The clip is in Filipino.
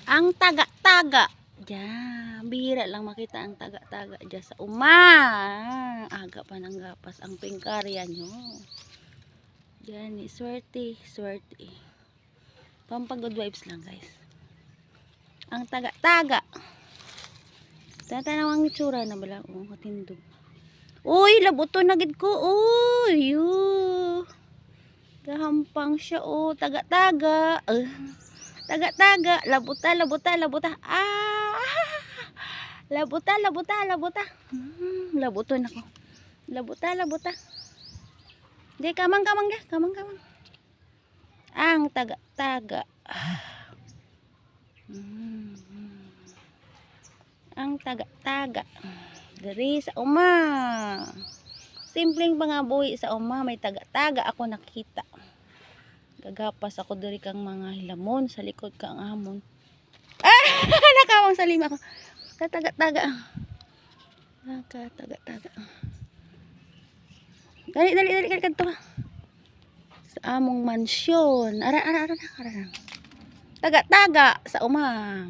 Ang taga-taga. Diyan, bihira lang makita ang taga-taga diyan sa uma. Aga pa ng gapas ang pingkarya nyo. Diyan, swerte, swerte. Pampag-good vibes lang, guys. Ang taga-taga. Tatanaw ang itsura na bala. Oh, katindog. Uy, labuto na gid ko. Uy, gahampang siya. Oh, taga-taga. Taga-taga. Labuta, labuta, labuta. Labuta, labuta, labuta. Labuto na ko. Labuta, labuta. Di, kamang, kamang, kamang, kamang. Ang taga-taga. Ang taga-taga. Dari sa uma. Simpleng pangabuhi sa uma. May taga-taga ako nakita. Gagapas ako dari kang mga hilamon. Sa likod kang amon. Nakawang sa lima ko. Taga-taga. Taga-taga. Dali, dali, dali. Kanto ka. Sa among mansyon. Ara. Taga-taga sa uma.